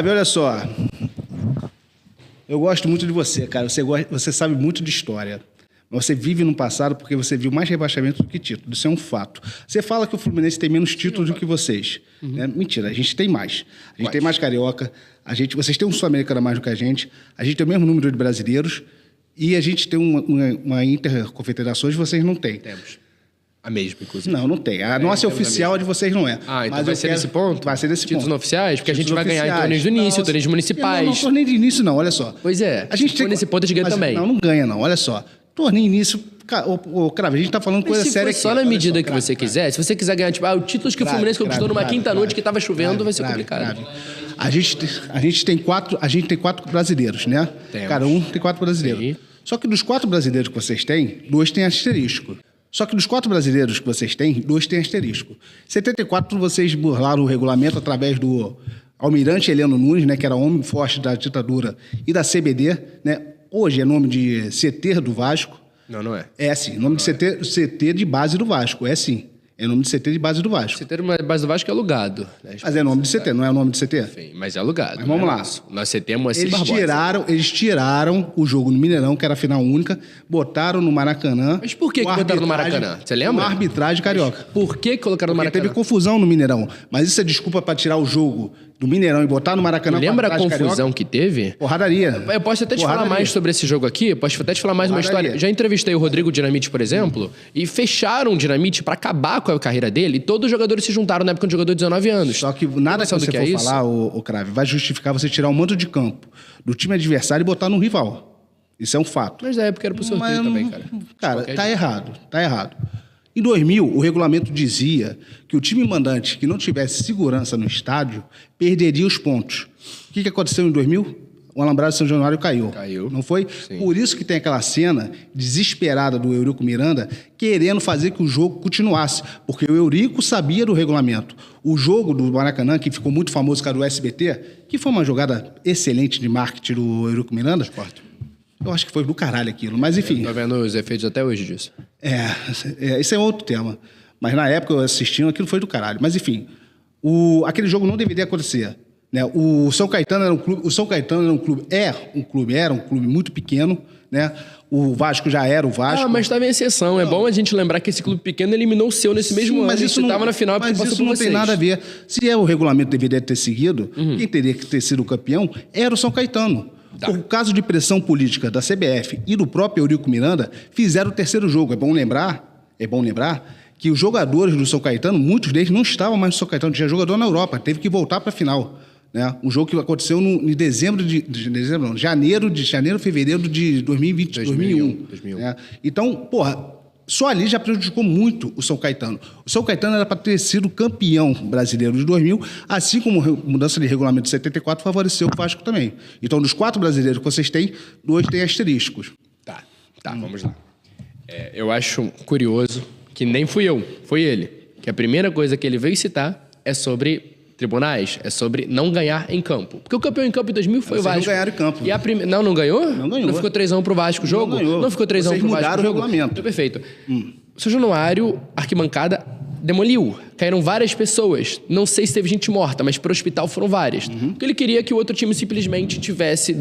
Olha só, eu gosto muito de você, cara. Você sabe muito de história. Mas você vive no passado porque você viu mais rebaixamento do que título. Isso é um fato. Você fala que o Fluminense tem menos títulos do que vocês. Né? Mentira, a gente tem mais. A gente tem mais carioca. Vocês têm um Sul-Americano a mais do que a gente. A gente tem o mesmo número de brasileiros. E a gente tem uma interconfederações que vocês não têm. Temos. A mesma, inclusive. Não tem. A nossa é oficial, a de vocês não é. Ah, então vai ser nesse ponto? Vai ser nesse ponto. Títulos oficiais? Porque Títulos a gente vai ganhar em torneios do início, Não, torneios municipais. Não, torneio de início não, olha só. Pois é. A gente nesse ponto a gente ganha também. Não ganha não, olha só. Torneio de início... Cravo, a gente tá falando coisa séria aqui. Só na medida que você quiser, se você quiser ganhar, tipo, o títulos que o Fluminense conquistou numa quinta-noite que tava chovendo, vai ser complicado. A gente tem quatro brasileiros, né? Temos. Cada um tem 4 brasileiros. Sim. Só que dos 4 brasileiros que vocês têm, 2 têm asterisco. Só que dos 4 brasileiros que vocês têm, 2 têm asterisco. 74, vocês burlaram o regulamento através do Almirante Heleno Nunes, né, que era homem forte da ditadura, e da CBD, né? Hoje é nome de CT do Vasco. Não é. É sim, nome de CT de base do Vasco, é sim. É nome de CT de base do Vasco. CT de base do Vasco é alugado. Né? Mas é nome de CT, não é o nome de CT? Enfim, mas é alugado. Mas vamos lá. Nós CT é Moacir Barbosa. Eles tiraram o jogo no Mineirão, que era a final única, botaram no Maracanã. Mas por que botaram no Maracanã? Você lembra? Uma arbitragem carioca. Mas por que colocaram no Porque Maracanã? teve confusão no Mineirão. Mas isso é desculpa para tirar o jogo do Mineirão e botar no Maracanã. Lembra a confusão que teve? Porradaria. Eu posso até te falar mais sobre esse jogo aqui, eu posso até te falar mais uma história. Já entrevistei o Rodrigo Dinamite, por exemplo, e fecharam o Dinamite para acabar com a carreira dele, e todos os jogadores se juntaram na época de jogador de 19 anos. Só que nada que você for falar, o Crave, vai justificar você tirar o mando de campo do time adversário e botar no rival. Isso é um fato. Mas na época era pro sorteio também, cara. Cara, tá errado. Em 2000, o regulamento dizia que o time mandante que não tivesse segurança no estádio perderia os pontos. O que aconteceu em 2000? O Alambrado de São Januário caiu. Não foi? Sim. Por isso que tem aquela cena desesperada do Eurico Miranda querendo fazer que o jogo continuasse. Porque o Eurico sabia do regulamento. O jogo do Maracanã, que ficou muito famoso, cara, do SBT, que foi uma jogada excelente de marketing do Eurico Miranda. Eu acho que foi do caralho aquilo, mas enfim. Tô vendo os efeitos até hoje disso. Esse é outro tema. Mas na época eu assistindo, aquilo foi do caralho. Mas enfim, aquele jogo não deveria acontecer. Né? O São Caetano era um clube muito pequeno, né? O Vasco já era o Vasco. Ah, mas estava em exceção. Não. É bom a gente lembrar que esse clube pequeno eliminou o seu nesse mesmo ano. Mas isso estava na final porque mas isso não tem nada a ver. Se o regulamento deveria ter seguido, quem teria que ter sido o campeão era o São Caetano. Por caso de pressão política da CBF e do próprio Eurico Miranda, fizeram o terceiro jogo. É bom lembrar que os jogadores do São Caetano, muitos deles não estavam mais no São Caetano, tinha jogador na Europa, teve que voltar para a final. Né? Um jogo que aconteceu em janeiro, fevereiro de 2001. Né? Então, só ali já prejudicou muito o São Caetano. O São Caetano era para ter sido campeão brasileiro de 2000, assim como a mudança de regulamento de 74 favoreceu o Vasco também. Então, dos 4 brasileiros que vocês têm, 2 têm asteriscos. Tá, vamos lá. Eu acho curioso que nem fui eu, foi ele. Que a primeira coisa que ele veio citar é sobre tribunais, é sobre não ganhar em campo. Porque o campeão em campo em 2000 foi o Vasco. Não ganharam em campo. E não ganhou? Não ganhou. Não ficou 3-1 pro Vasco o jogo? Não ficou 3-1 pro Vasco o jogo? Mudaram o regulamento. Então, perfeito. O São Januário, arquibancada, demoliu. Caíram várias pessoas. Não sei se teve gente morta, mas pro hospital foram várias. Porque ele queria que o outro time simplesmente tivesse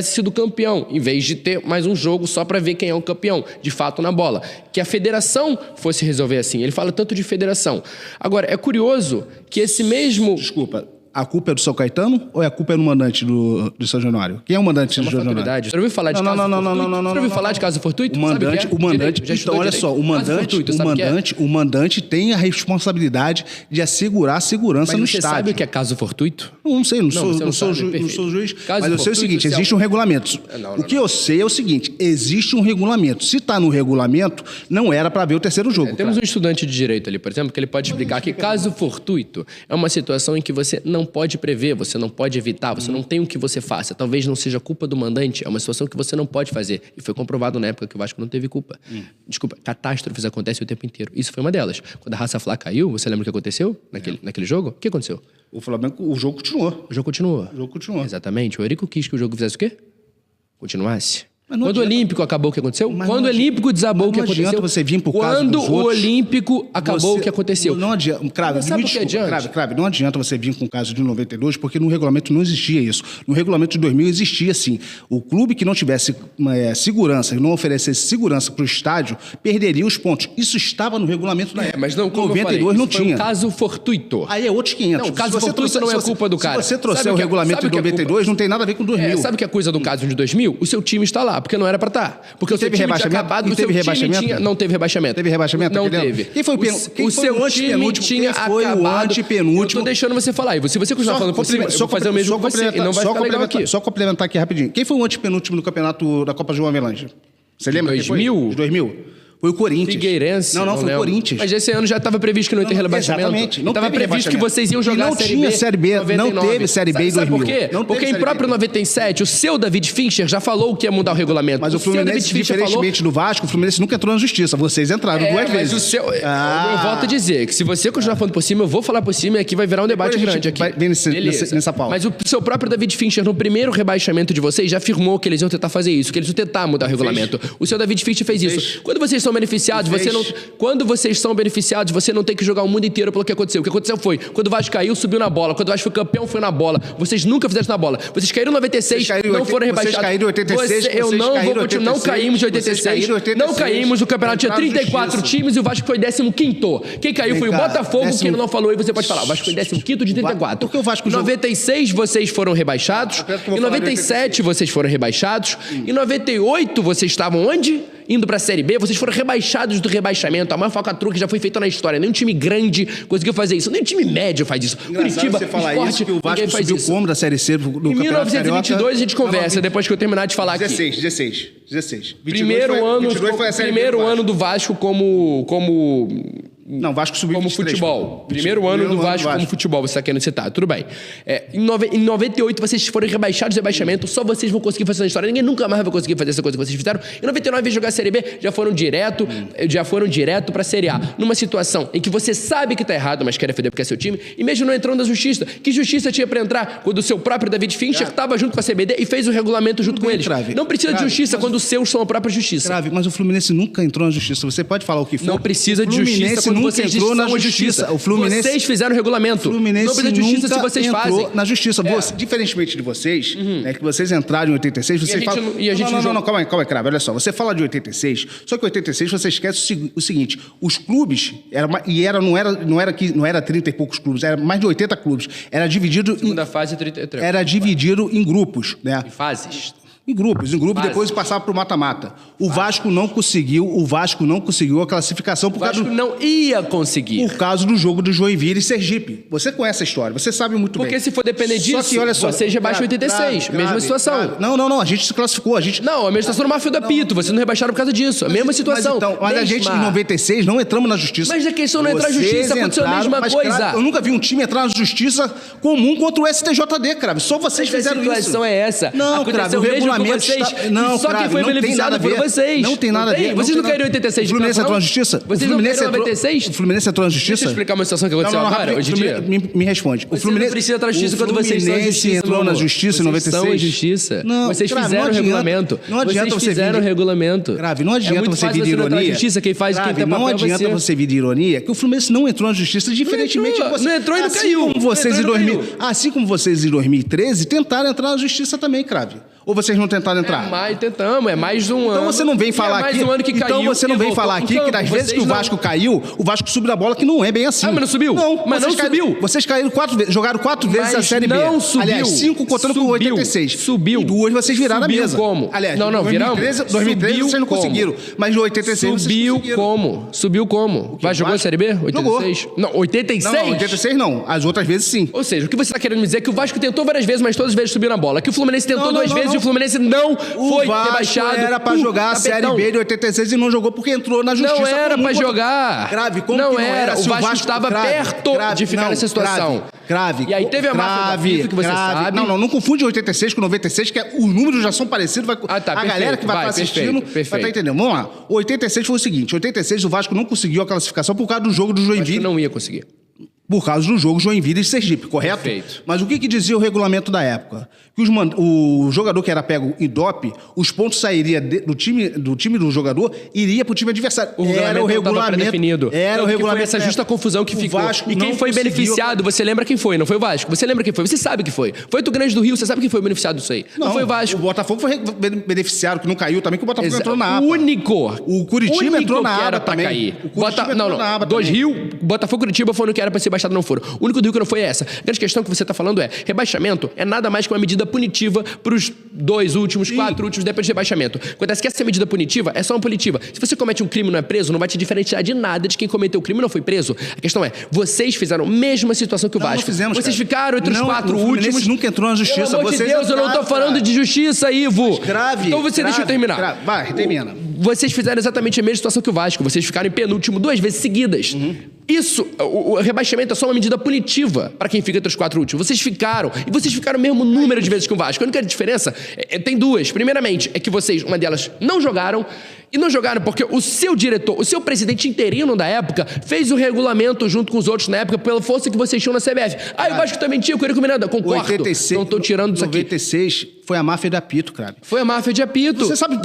sido campeão, em vez de ter mais um jogo só para ver quem é o campeão, de fato, na bola. Que a federação fosse resolver assim. Ele fala tanto de federação. Agora, é curioso que esse mesmo... Desculpa. A culpa é do São Caetano ou a culpa é do mandante do São Januário? Quem é o mandante do São Januário? Você ouviu falar de caso fortuito? Você ouviu falar de caso fortuito? O mandante, então olha só, o mandante tem a responsabilidade de assegurar a segurança no estádio. Você sabe o que é caso fortuito? Não sei, não sou juiz, mas eu sei o seguinte, existe um regulamento. O que eu sei é o seguinte, existe um regulamento. Se está no regulamento, não era para ver o terceiro jogo. Temos um estudante de direito ali, por exemplo, que ele pode explicar que caso fortuito é uma situação em que você não pode prever, você não pode evitar, você não tem o que você faça. Talvez não seja culpa do mandante, é uma situação que você não pode fazer. E foi comprovado na época que o Vasco não teve culpa. Desculpa, catástrofes acontecem o tempo inteiro. Isso foi uma delas. Quando a Raça Fla caiu, você lembra o que aconteceu naquele jogo? O que aconteceu? O Flamengo, o jogo continuou. O jogo continuou. O jogo continuou. Exatamente. O Eurico quis que o jogo fizesse o quê? Continuasse. Quando o Olímpico acabou, o que aconteceu? Quando o Olímpico desabou, o que aconteceu? Não adianta você vir por causa dos outros. Quando o Olímpico acabou, o que aconteceu? Não adianta. Crave, sabe por que adianta? Crave, não adianta você vir com o caso de 92, porque no regulamento não existia isso. No regulamento de 2000 existia, sim. O clube que não tivesse segurança e não oferecesse segurança para o estádio, perderia os pontos. Isso estava no regulamento da época. Mas não, como 92 eu falei, não isso foi tinha. um caso fortuito. Aí é outros 500. Não, o caso fortuito não é culpa do cara. Se você trouxer o regulamento de 92, não tem nada a ver com 2000. Sabe o que é coisa do caso de 2000? O seu time está lá, porque não era pra estar. Porque o seu time tinha acabado, o seu time tinha... Não teve rebaixamento. Teve rebaixamento? Não teve. Quem foi o seu time tinha acabado. Eu tô deixando você falar. E se você continuar falando por cima, eu vou fazer o mesmo com você. E não vai ficar legal aqui. Só complementar aqui rapidinho. Quem foi o antepenúltimo no campeonato da Copa João Avelange? Você lembra? 2000? De 2000? Foi o Corinthians. Figueirense. Não, foi o Corinthians. Mas esse ano já estava previsto que não ia ter rebaixamento. Exatamente. Não estava previsto que vocês iam jogar a Série B. Não tinha Série B. 99. Não teve Série B em 2000. Sabe por quê? Não porque em próprio 97, o seu David Fincher já falou que ia mudar o regulamento. Mas o Fluminense, diferentemente do Vasco, o Fluminense nunca entrou na justiça. Vocês entraram duas vezes. Mas o seu... Eu volto a dizer que se você continuar falando por cima, eu vou falar por cima e aqui vai virar um debate grande aqui. Vai nessa pauta. Mas o seu próprio David Fincher, no primeiro rebaixamento de vocês, já afirmou que eles iam tentar fazer isso, que eles iam tentar mudar o regulamento. O seu David Fincher fez isso. Quando vocês são beneficiados, você não... Quando vocês são beneficiados, você não tem que jogar o mundo inteiro pelo que aconteceu. O que aconteceu foi, quando o Vasco caiu, subiu na bola. Quando o Vasco foi campeão, foi na bola. Vocês nunca fizeram isso na bola. Vocês caíram em 96, não foram rebaixados. Vocês caíram em 86, não caímos em 86. Não caímos, o campeonato tinha 34 times e o Vasco foi 15º. Quem caiu foi o Botafogo, que ele não falou, e você pode falar. O Vasco foi 15º de 34. Porque o Vasco em 96, vocês foram rebaixados. Em 97, vocês foram rebaixados. Em 98, vocês estavam onde? Indo pra Série B, vocês foram rebaixados do rebaixamento. A maior falcatrua que já foi feita na história. Nenhum time grande conseguiu fazer isso. Nem time médio faz isso. Curitiba, você fala Sport, isso, que o Vasco subiu como da Série C do Campeonato Carioca? Em 1922 a gente conversa, depois que eu terminar de falar aqui. 16. Primeiro ano do Vasco como Não, Vasco subiu como 23, futebol. Primeiro ano do Vasco como futebol, você está querendo citar. Tudo bem. Em 98, vocês foram rebaixados do rebaixamento, só vocês vão conseguir fazer essa história. Ninguém nunca mais vai conseguir fazer essa coisa que vocês fizeram. Em 99, jogar a Série B, já foram direto para a Série A. Numa situação em que você sabe que está errado, mas quer defender porque é seu time, e mesmo não entrando na justiça. Que justiça tinha para entrar quando o seu próprio David Fincher estava junto com a CBD e fez o regulamento junto com eles? Não precisa de justiça quando os seus são a própria justiça. Mas o Fluminense nunca entrou na justiça. Você pode falar o que for. Não precisa de justiça quando vocês entrou na justiça. O Fluminense, vocês fizeram o regulamento. O Fluminense não precisa de justiça se vocês fazem. Na justiça. Diferentemente de vocês, que vocês entraram em 86, vocês falam... Não, calma aí, Crave, olha só. Você fala de 86, só que 86 você esquece o seguinte, os clubes, não era 30 e poucos clubes, era mais de 80 clubes. Era dividido... Segunda fase, 33. Era dividido em grupos, né? Em fases. Em grupos, depois passava para o mata-mata. O Vasco não conseguiu a classificação por causa não ia conseguir. Por causa do jogo do Joinville e Sergipe. Você conhece a história, você sabe muito bem. Porque se for depender disso, que, olha só, vocês rebaixam 86, mesma situação. Não, a gente se classificou, Não, a mesma situação no Mafio da Pito, vocês não rebaixaram por causa disso, a mesma situação. Mas a gente, em 96, não entramos na justiça. Mas a questão não é entrar na justiça, aconteceu a mesma coisa. Cara, eu nunca vi um time entrar na justiça comum contra o STJD, Crave. Só vocês fizeram isso. A situação é essa. Não, Crave, o regulamento Não, só quem foi beneficiado foram vocês. Não tem nada a ver. Vocês não caíram em 86 de campo, não? O Fluminense entrou na justiça? Vocês não caíram em 96? O Fluminense entrou na justiça? Deixa eu explicar uma situação que aconteceu agora, hoje em dia. Me responde. O Fluminense não precisa entrar na justiça quando vocês estão na justiça. Entrou na justiça em 96? Vocês estão em justiça. Vocês fizeram o regulamento. Não adianta você fizeram o regulamento. Grave, não adianta você vir de ironia. Quem faz o que tem papel não adianta você vir de ironia que o Fluminense não entrou na justiça, diferentemente de você. Não entrou e não caiu. Assim como vocês em 2013 tentaram entrar na justiça também, Crave. Ou vocês não tentaram entrar? É mais um ano. Então você não vem falar aqui. Então você não vem falar aqui que das vezes que o Vasco caiu, o Vasco subiu na bola, que não é bem assim. Mas não subiu? Não, mas não subiu. Vocês caíram 4 vezes, jogaram 4 vezes a Série B. Não subiu. Aliás, 5 contando com 86. Subiu. E 2 vocês viraram a mesa. Como? Aliás, não, viramos. 2013 vocês não conseguiram. Mas em 86 subiu vocês conseguiram. Subiu como? Vai jogou a Série B? 86? Jogou. Não, 86? Não, 86 não. As outras vezes sim. Ou seja, o que você está querendo me dizer é que o Vasco tentou várias vezes, mas todas as vezes subiu na bola. Que o Fluminense tentou 2 vezes e o Fluminense não foi rebaixado. Era pra jogar a Série B de 86 e não jogou porque entrou na justiça. Não era pra jogar. Grave, como não que não era? O Vasco estava perto de ficar nessa situação. Grave. E aí teve a máfia da FIFA, que você sabe. Não confunde 86 com 96, que os números já são parecidos. A galera que vai estar assistindo vai estar entendendo. Vamos lá. 86 foi o seguinte, 86 o Vasco não conseguiu a classificação por causo do jogo do Joinville. O Vasco não ia conseguir. por causa do jogo Joinville e Sergipe, correto? Perfeito. Mas o que dizia o regulamento da época? Que o jogador que era pego em dope, os pontos sairiam do time do jogador e iria para o time adversário. Era o regulamento. Era o regulamento. Foi essa justa confusão que ficou. Vasco E quem não foi conseguiu... beneficiado, você lembra quem foi? Não foi o Vasco. Você lembra quem foi? Você sabe quem foi. Foi o Grande do Rio, você sabe quem foi beneficiado disso aí. Não foi o Vasco. O Botafogo foi beneficiado, que não caiu também, que o Botafogo entrou na aba. O Curitiba entrou na aba também. Cair. O Curitiba entrou na aba Dois também. Rio, Botafogo e Curitiba foram no que era para ser baixado, não foram. O único do Rio que não foi essa. A grande questão que você está falando é, rebaixamento é nada mais que uma medida punitiva para os 2 últimos, 4 últimos, depois de rebaixamento. Acontece que essa medida punitiva é só uma punitiva. Se você comete um crime e não é preso, não vai te diferenciar de nada de quem cometeu o crime e não foi preso. A questão é, vocês fizeram a mesma situação que o Vasco. Não fizemos, vocês ficaram entre os 4 últimos. O Fluminense nunca entrou na justiça. Pelo amor de Deus, eu não tô falando de justiça, Ivo. Grave. Então você deixa eu terminar. Vai, termina. Vocês fizeram exatamente a mesma situação que o Vasco. Vocês ficaram em penúltimo 2 vezes seguidas. Isso, o rebaixamento é só uma medida punitiva para quem fica entre os 4 últimos. Vocês ficaram. E vocês ficaram o mesmo número de vezes que o Vasco. A única diferença tem 2. Primeiramente, é que vocês, uma delas, não jogaram. E não jogaram porque o seu diretor, o seu presidente interino da época, fez o regulamento junto com os outros na época pela força que vocês tinham na CBF. O Vasco também tinha, eu queria combinar. Concordo. 86, não tô tirando isso aqui. 96 foi a máfia de apito, cara. Foi a máfia de apito. Você sabe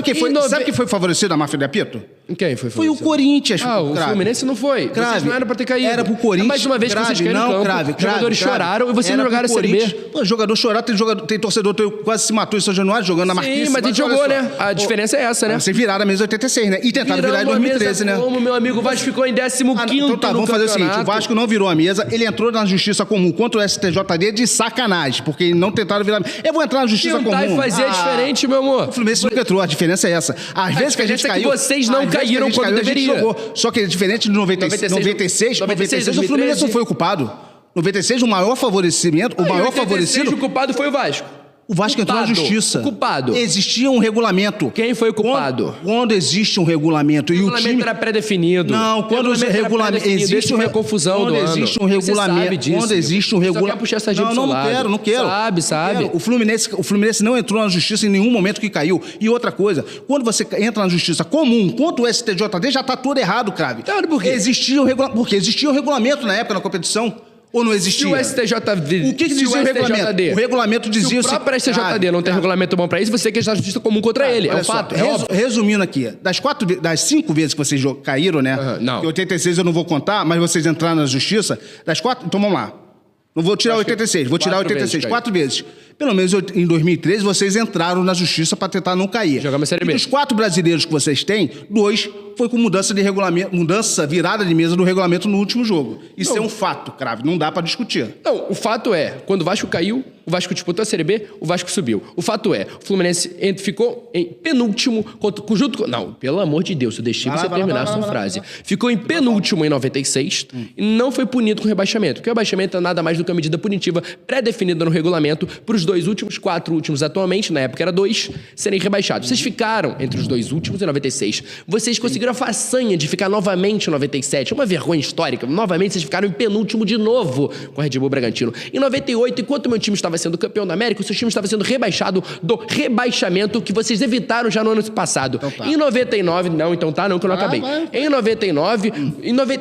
quem foi? Sabe quem foi favorecido a máfia de apito? Quem foi? Foi o Corinthians. O Fluminense não foi. Vocês não era pra ter caído. Era pro Corinthians. Mais uma vez que vocês caíram no campo. Os jogadores choraram e vocês não jogaram a Série B. Pô, jogador chorar, tem torcedor que quase se matou em São Januário jogando na Marquise. Sim, mas a gente jogou, né? A diferença é essa, né? Vocês viraram a mesa 86, né? E tentaram virar em 2013, né? Como meu amigo, o Vasco ficou em 15º então tá, vamos fazer o seguinte, o Vasco não virou a mesa, ele entrou na justiça comum contra o STJD de sacanagem, porque não tentaram virar... Eu vou entrar na justiça comum. Tentar e fazer é diferente, meu amor. O Fluminense nunca entrou, a diferença é essa. Às vezes que a gente caiu... vocês não caíram quando deveria. Só que diferente de 96, o Fluminense não foi o culpado. 96, o maior favorecimento, o maior favorecido... O culpado foi o Vasco. O Vasco entrou na justiça. O culpado. Existia um regulamento. Quem foi o culpado? Quando existe um regulamento e o time era pré-definido. Não, quando regulamento existe uma confusão quando do existe um ano. regulamento, Disso, quando existe um regulamento. Só quer puxar essa gente não quero. Sabe. O Fluminense não entrou na justiça em nenhum momento que caiu. E outra coisa, quando você entra na justiça comum contra o STJD, já tá tudo errado, Crave. Claro, por quê? Porque existia um regulamento na época na competição. Ou não existia? Se o STJD... O que dizia o regulamento? O regulamento dizia... Se o próprio STJD não tem regulamento bom pra isso, você quer estar na justiça comum contra ele. É um fato. Resumindo aqui, das 5 vezes que vocês caíram, né? Não. Que 86 eu não vou contar, mas vocês entraram na justiça, das 4... Então vamos lá. Não vou tirar 86, vou tirar 86. 4 vezes. Pelo menos em 2013, vocês entraram na justiça para tentar não cair. Jogamos a Série B. E dos 4 brasileiros que vocês têm, 2 foi com mudança de regulamento, virada de mesa do regulamento no último jogo. Isso é um fato, Crave, não dá para discutir. Não, o fato é, quando o Vasco caiu, o Vasco disputou a Série B, o Vasco subiu. O fato é, o Fluminense ficou em penúltimo, junto com... Não, pelo amor de Deus, eu deixei você terminar a sua frase. Ficou em penúltimo em 96 e não foi punido com rebaixamento. Porque o rebaixamento é nada mais do que uma medida punitiva pré-definida no regulamento para os 4 últimos atualmente, na época era 2, serem rebaixados. Vocês ficaram entre os 2 últimos em 96. Vocês conseguiram a façanha de ficar novamente em 97. Uma vergonha histórica. Novamente vocês ficaram em penúltimo de novo com o Red Bull Bragantino. Em 98, enquanto meu time estava sendo campeão da América, o seu time estava sendo rebaixado do rebaixamento que vocês evitaram já no ano passado. Então tá. Em 99, não, então tá, não, que eu não acabei. Em 99,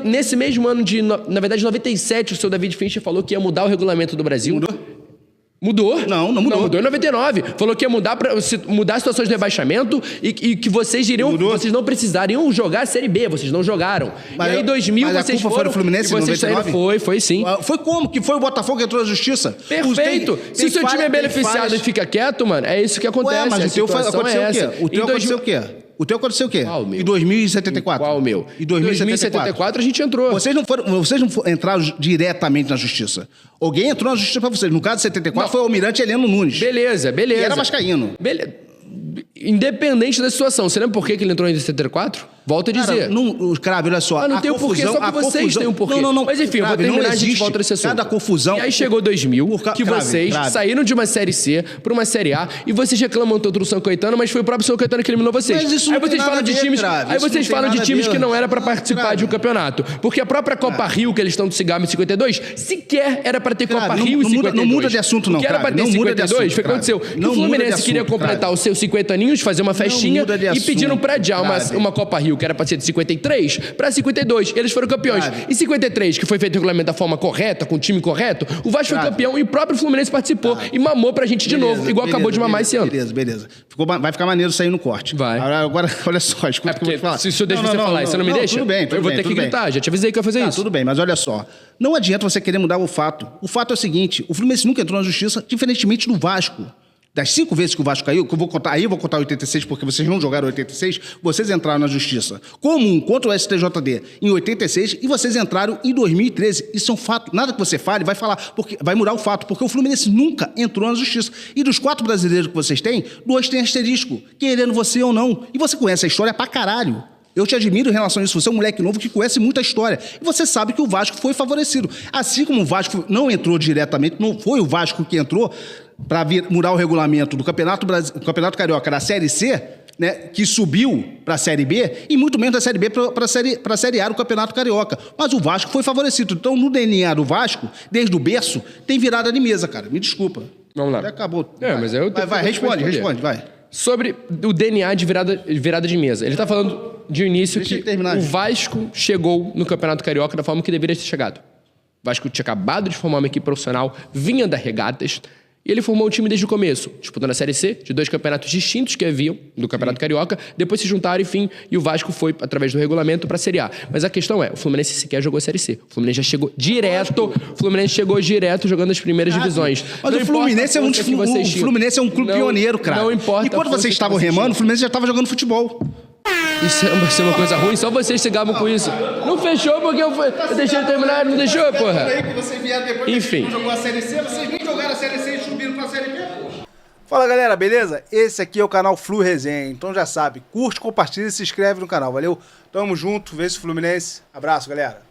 nesse mesmo ano na verdade, 97, o seu David Fincher falou que ia mudar o regulamento do Brasil. Mudou? Não mudou. Não, mudou em 99. Falou que ia mudar situações de rebaixamento e que vocês não precisariam jogar a Série B. Vocês não jogaram. Mas, e aí, em 2000, mas vocês a culpa foi do Fluminense em 99? Foi sim. Foi como? Que foi o Botafogo que entrou na justiça? Perfeito. Se o seu time é beneficiado e fica quieto, mano, é isso que acontece. Mas o teu aconteceu o quê? O teu aconteceu o quê? Qual, meu? Em 2074. Qual, meu? Em 2074 a gente entrou. Vocês não entraram diretamente na justiça. Alguém entrou na justiça pra vocês. No caso de 74 foi o almirante Heleno Nunes. Beleza. E era vascaíno. Independente da situação. Você lembra por que ele entrou em 74? Volto a dizer. Crave, olha só. Não tem o porquê, só que vocês têm um porquê. Não. Mas enfim, eu vou terminar, a gente volta nesse assunto. Cada confusão... E aí chegou 2000, que vocês saíram de uma Série C para uma Série A, e vocês reclamam tanto do São Caetano, mas foi o próprio São Caetano que eliminou vocês. Mas isso não tem nada a ver, Crave. Aí vocês falam de times que não era para participar de um campeonato. Porque a própria Copa Rio, que eles estão do Cigarro em 52, sequer era para ter Copa Rio em 52. Não muda de assunto, não. O que era para ter 52 foi o que aconteceu. Que o Fluminense queria completar os seus 50 aninhos, fazer uma festinha, e pediram para adiar uma Copa Rio que era pra ser de 53 pra 52. Eles foram campeões. Em 53, que foi feito o regulamento da forma correta, com o time correto, o Vasco foi campeão e o próprio Fluminense participou e mamou pra gente de novo, igual acabou de mamar esse ano. Beleza. Vai ficar maneiro sair no corte. Vai. Agora, olha só, escuta o que eu vou te falar. Se eu deixo você falar e você não me deixa, tudo bem, eu vou ter que gritar. Já te avisei que eu ia fazer isso. Tudo bem, mas olha só. Não adianta você querer mudar o fato. O fato é o seguinte, o Fluminense nunca entrou na justiça, diferentemente do Vasco. Das 5 vezes que o Vasco caiu, que eu vou contar, aí eu vou contar 86, porque vocês não jogaram 86, vocês entraram na justiça comum contra o STJD em 86 e vocês entraram em 2013. Isso é um fato. Nada que você fale vai falar, porque vai mudar o fato, porque o Fluminense nunca entrou na justiça. E dos 4 brasileiros que vocês têm, 2 têm asterisco, querendo você ou não. E você conhece a história pra caralho. Eu te admiro em relação a isso. Você é um moleque novo que conhece muita história. E você sabe que o Vasco foi favorecido. Assim como o Vasco não entrou diretamente, não foi o Vasco que entrou para mudar o regulamento do Campeonato Carioca da Série C, né, que subiu para a Série B, e muito menos da Série B para a Série A do Campeonato Carioca. Mas o Vasco foi favorecido. Então, no DNA do Vasco, desde o berço, tem virada de mesa, cara. Me desculpa. Vamos lá. Já acabou. Mas eu responde, vai. Sobre o DNA de virada de mesa. Ele tá falando de início que o Vasco chegou no Campeonato Carioca da forma que deveria ter chegado. O Vasco tinha acabado de formar uma equipe profissional, vinha das regatas, e ele formou um time desde o começo, disputando a Série C, de 2 campeonatos distintos que haviam do Campeonato Carioca, depois se juntaram, enfim, e o Vasco foi, através do regulamento, para a Série A. Mas a questão é, o Fluminense sequer jogou a Série C. O Fluminense já chegou direto, jogando as primeiras divisões. Mas o Fluminense é um clube pioneiro, cara. Não importa. E quando vocês estavam remando, o Fluminense já estava jogando futebol. Isso vai ser uma coisa ruim, só vocês se gabam com isso. Não fechou porque eu deixei ele terminar, não deixou, porra. Enfim. Não jogou a Série C, vocês nem jogaram a Série C e subiram pra Série B, porra. Fala, galera, beleza? Esse aqui é o canal Flu Resenha, então já sabe, curte, compartilha e se inscreve no canal, valeu? Tamo junto, vê se Fluminense. Abraço, galera.